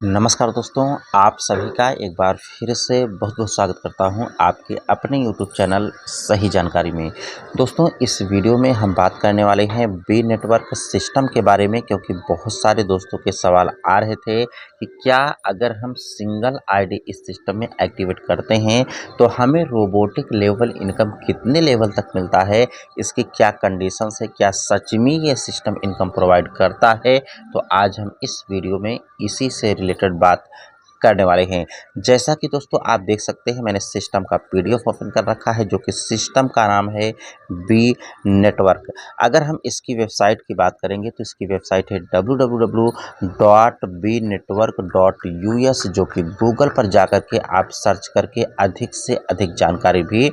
नमस्कार दोस्तों, आप सभी का एक बार फिर से बहुत-बहुत स्वागत करता हूं आपके अपने यूट्यूब चैनल सही जानकारी में। दोस्तों, इस वीडियो में हम बात करने वाले हैं बी नेटवर्क सिस्टम के बारे में क्योंकि बहुत सारे दोस्तों के सवाल आ रहे थे कि क्या अगर हम सिंगल आईडी इस सिस्टम में एक्टिवेट करते हैं, तो हमें रोबोटिक लेवल इनकम कितने लेवल तक मिलता है? इसकी क्या कंडीशंस है? क्या सच में ये सिस्टम इनकम प्रोवाइड करता है? तो आज हम इस वीडियो में इसी से रिलेटेड बात करने वाले हैं। जैसा कि दोस्तों आप देख सकते हैं मैंने सिस्टम का पीडीएफ ओपन कर रखा है जो कि सिस्टम का नाम है बी नेटवर्क। अगर हम इसकी वेबसाइट की बात करेंगे तो इसकी वेबसाइट है www.bnetwork.us जो कि गूगल पर जाकर के आप सर्च करके अधिक से अधिक जानकारी भी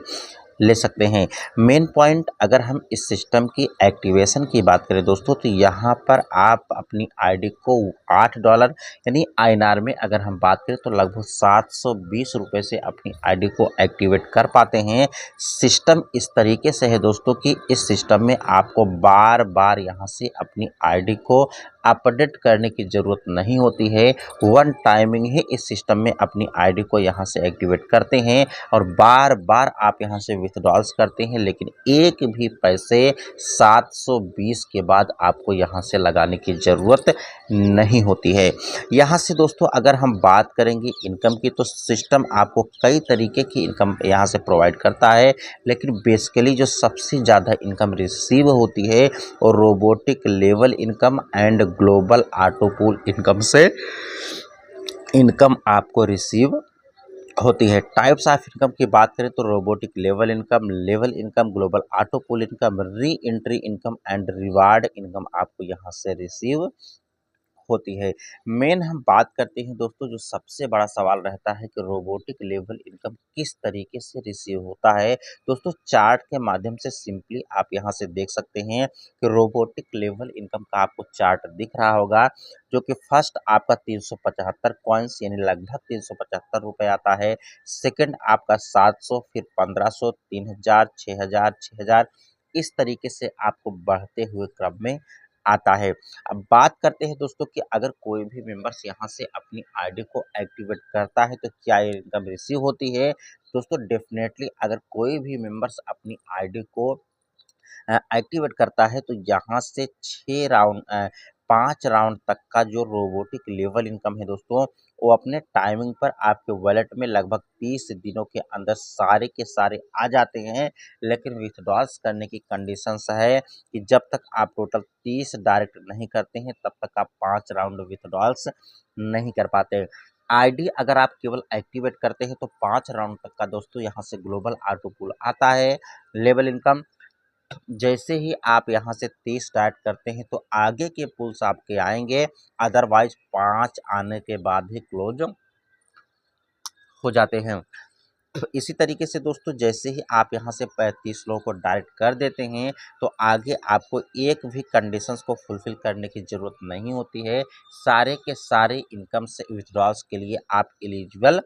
ले सकते हैं। मेन पॉइंट अगर हम इस सिस्टम की एक्टिवेशन की बात करें दोस्तों तो यहाँ पर आप अपनी आईडी को $8 यानी आईएनआर में अगर हम बात करें तो लगभग 720 रुपये से अपनी आईडी को एक्टिवेट कर पाते हैं। सिस्टम इस तरीके से है दोस्तों कि इस सिस्टम में आपको बार बार यहाँ से अपनी आईडी को अपडेट करने की ज़रूरत नहीं होती है। वन टाइमिंग ही इस सिस्टम में अपनी आईडी को यहाँ से एक्टिवेट करते हैं और बार बार आप यहाँ से विथड्रॉल्स करते हैं, लेकिन एक भी पैसे 720 के बाद आपको यहाँ से लगाने की ज़रूरत नहीं होती है। यहाँ से दोस्तों अगर हम बात करेंगे इनकम की तो सिस्टम आपको कई तरीके की इनकम यहाँ से प्रोवाइड करता है, लेकिन बेसिकली जो सबसे ज़्यादा इनकम रिसीव होती है और robotic level income and global auto pool income से इनकम आपको रिसीव होती है। टाइप्स ऑफ इनकम की बात करें तो robotic level income, global auto pool income, re entry income and reward income आपको यहाँ से रिसीव होती है। मेन हम बात करते हैं दोस्तों जो सबसे बड़ा सवाल रहता है कि रोबोटिक लेवल इनकम किस तरीके से रिसीव होता है। दोस्तों चार्ट के माध्यम से सिंपली आप यहाँ से देख सकते हैं कि रोबोटिक लेवल इनकम का आपको चार्ट दिख रहा होगा जो कि फर्स्ट आपका 375 कॉइन्स यानी लगभग 375 रुपये आता है। सेकंड आपका 700, फिर 1500, 3000, 6000, 6000 इस तरीके से आपको बढ़ते हुए क्रम में आता है। अब बात करते हैं दोस्तों कि अगर कोई भी मेंबर्स यहाँ से अपनी आईडी को एक्टिवेट करता है तो क्या ये इनकम रिसीव होती है? दोस्तों डेफिनेटली अगर कोई भी मेंबर्स अपनी आईडी को एक्टिवेट करता है तो यहाँ से 5 राउंड तक का जो रोबोटिक लेवल इनकम है दोस्तों वो अपने टाइमिंग पर आपके वॉलेट में लगभग 30 दिनों के अंदर सारे के सारे आ जाते हैं। लेकिन विथड्रॉल्स करने की कंडीशंस है कि जब तक आप टोटल 30 डायरेक्ट नहीं करते हैं तब तक आप 5 राउंड विथड्रॉल्स नहीं कर पाते। आईडी अगर आप केवल एक्टिवेट करते हैं तो 5 राउंड तक का दोस्तों यहाँ से ग्लोबल ऑटो पूल आता है लेवल इनकम। जैसे ही आप यहाँ से 30 स्टार्ट करते हैं तो आगे के पुल्स आपके आएंगे, अदरवाइज 5 आने के बाद ही क्लोज हो जाते हैं। तो इसी तरीके से दोस्तों जैसे ही आप यहाँ से 35 लोगों को डायरेक्ट कर देते हैं तो आगे आपको एक भी कंडीशंस को फुलफिल करने की ज़रूरत नहीं होती है। सारे के सारे इनकम से विथड्रॉल्स के लिए आप एलिजिबल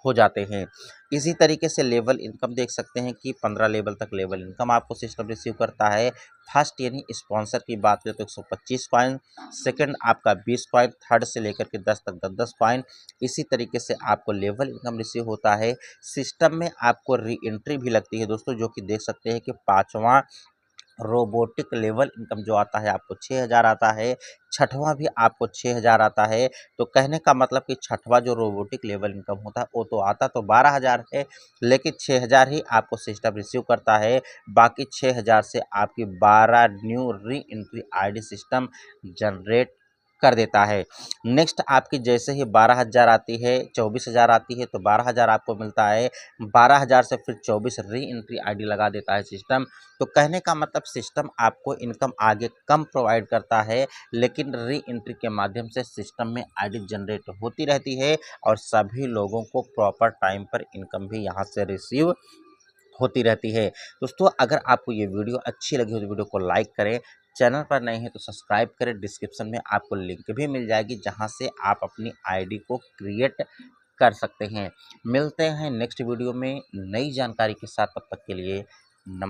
हो जाते हैं। इसी तरीके से लेवल इनकम देख सकते हैं कि 15 लेवल तक लेवल इनकम आपको सिस्टम रिसीव करता है। फर्स्ट यानी स्पॉन्सर की बात करें तो 125 कॉइन, सेकंड आपका 20 कॉइन, थर्ड से लेकर के 10 तक 10-10 कॉइन। इसी तरीके से आपको लेवल इनकम रिसीव होता है। सिस्टम में आपको री एंट्री भी लगती है दोस्तों जो कि देख सकते हैं कि 5वां रोबोटिक लेवल इनकम जो आता है आपको 6000 आता है, छठवां भी आपको 6000 आता है। तो कहने का मतलब कि छठवां जो रोबोटिक लेवल इनकम होता है वो तो आता तो 12000 है, लेकिन 6000 ही आपको सिस्टम रिसीव करता है। बाकी 6000 से आपकी 12 new re entry ID system generate कर देता है। नेक्स्ट आपकी जैसे ही 12000 आती है, 24000 आती है तो 12000 आपको मिलता है। 12000 से फिर 24 री एंट्री आईडी लगा देता है सिस्टम। तो कहने का मतलब सिस्टम आपको इनकम आगे कम प्रोवाइड करता है, लेकिन री एंट्री के माध्यम से सिस्टम में आईडी जनरेट होती रहती है और सभी लोगों को प्रॉपर टाइम पर इनकम भी यहाँ से रिसीव होती रहती है। दोस्तों अगर आपको ये वीडियो अच्छी लगी हो तो वीडियो को लाइक करें, चैनल पर नए हैं तो सब्सक्राइब करें। डिस्क्रिप्शन में आपको लिंक भी मिल जाएगी जहाँ से आप अपनी आईडी को क्रिएट कर सकते हैं। मिलते हैं नेक्स्ट वीडियो में नई जानकारी के साथ, तब तक के लिए